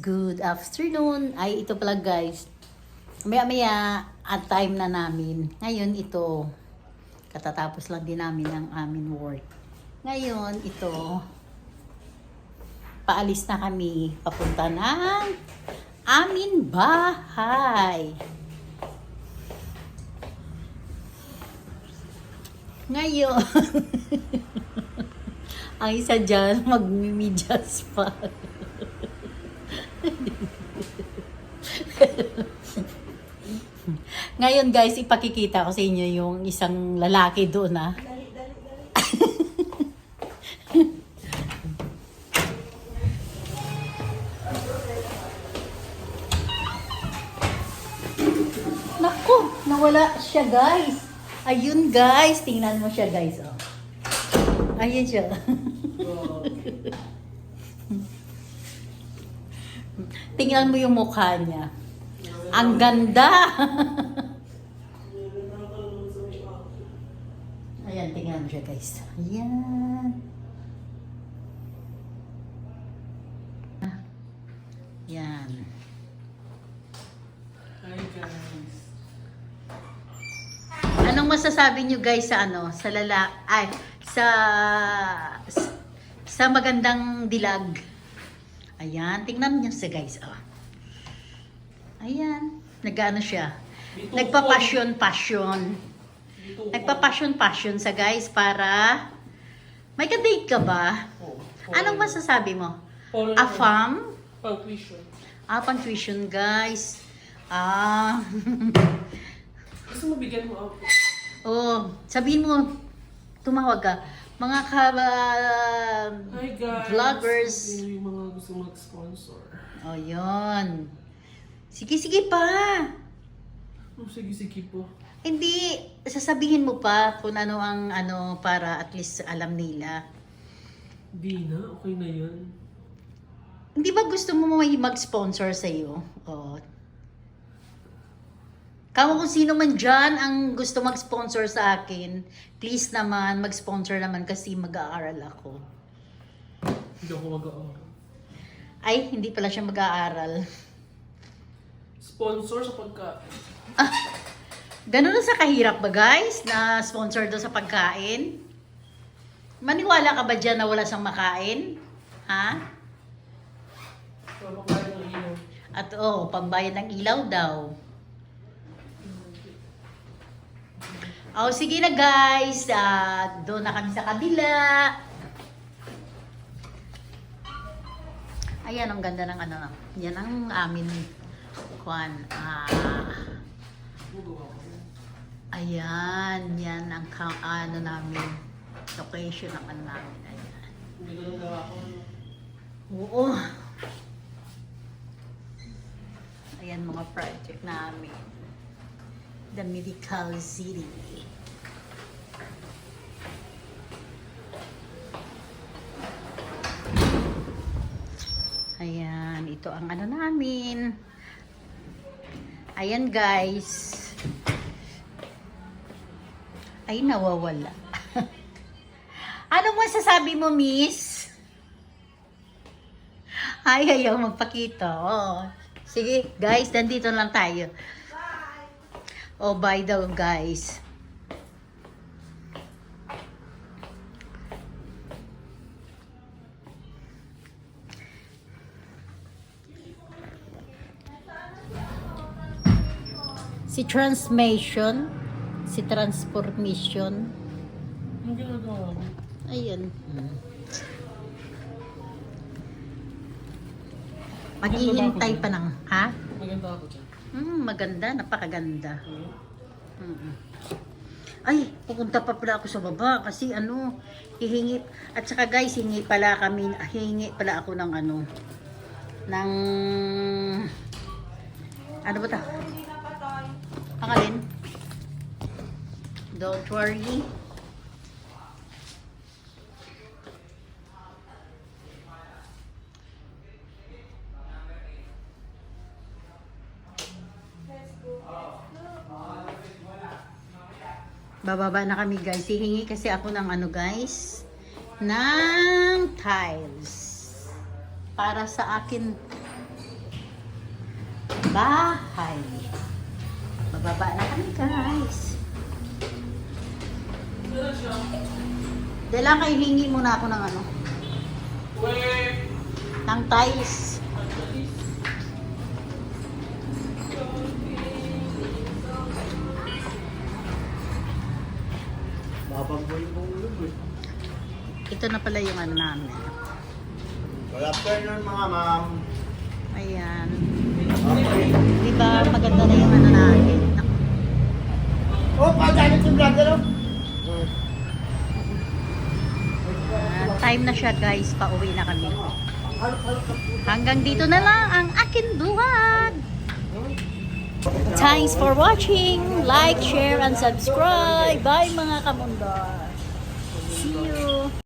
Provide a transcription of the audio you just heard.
good afternoon. Ay, ito pala guys. Maya-maya at time na namin. Ngayon ito, katatapos lang din namin ng amin work. Ngayon ito, paalis na kami papunta ng amin bahay. Ngayon, ang isa dyan, magmimidyas pa. Ngayon guys, ipakikita ko sa inyo yung isang lalaki doon ah. Naku, nawala siya guys. Ayun guys, tingnan mo siya guys. Oh. Ayun siya. Tingnan mo yung mukha niya. Ang ganda! Ayan, tingnan mo siya guys. Ayan. Ayan. Hi guys. Anong masasabi niyo guys sa ano, sa sa magandang dilag? Ayan, tingnan niyo siya guys. Oh. Ayan, nag-ano siya? Nagpa-passion. Nagpa-passion sa guys para may ka-date ka ba? Anong masasabi mo? Afam? Pang-tuition. Pang-tuition guys. Gusto mo bigyan mo ako? Oh, sabihin mo, tumawag ka. Mga Hi guys. vloggers. Yung mga gusto mag-sponsor. Oh, yun. Sige pa. Oh, sige po. Hindi, sasabihin mo pa kung ano ang ano para at least alam nila. Di na, okay na yan. Hindi ba gusto mo may mag-sponsor sa iyo? Oh. Kamo kung sino man dyan ang gusto mag-sponsor sa akin, please naman, mag-sponsor naman kasi mag-aaral ako. Hindi ako mag-aaral. Ay, hindi pala siya mag-aaral. Sponsor sa pagkain. Ganun na sa kahirap ba guys, na sponsor doon sa pagkain? Maniwala ka ba dyan na wala siyang makain? Ha? So, pagkain ng ilaw. At pambayad ng ilaw daw. Sige na guys, doon na kami sa kabila. Ayan, ang ganda ng ano. Yan ang amin kwan. Ayan, yan ang ano namin. Location ng ano namin. Ayan. Hindi ko lang gawa ko. Oo. Ayan mga project namin. The Medical City. Ayan, ito ang ano namin. Ayan guys. Ay, nawawala. Anong masasabi mo, miss? Ay, ayaw magpakita. Oh. Sige, guys, nandito lang tayo. Oh, bye daw, guys. Si transmission, si transformation. Anong ginagawa mo? Ayan. Maghihintay pa ng, ha? Maganda ako dyan. Maganda, napakaganda. Ay, pupunta pa pala ako sa baba kasi ano, hihingi, at saka guys, hingi pala ako ng ano, ng, ano ba ito? Ang alin? Don't worry. Bababa na kami guys. Hihingi kasi ako ng ano guys, ng tiles. Para sa akin bahay. Bababa na kami, guys. Dala kayo, hingi muna ako ng ano, Wait! ng tiles. Mapagbuhin mo ulo eh. Ito na pala yung ano namin. Good afternoon mga ma'am. Ayan. Okay. Di ba maganda na yung ano natin? Oh, pagdalit yung vlogger oh. Time na siya, guys. Pauwi na kami. Hanggang dito na lang ang akin vlog. Thanks for watching. Like, share, and subscribe. Bye mga kamundar. See you.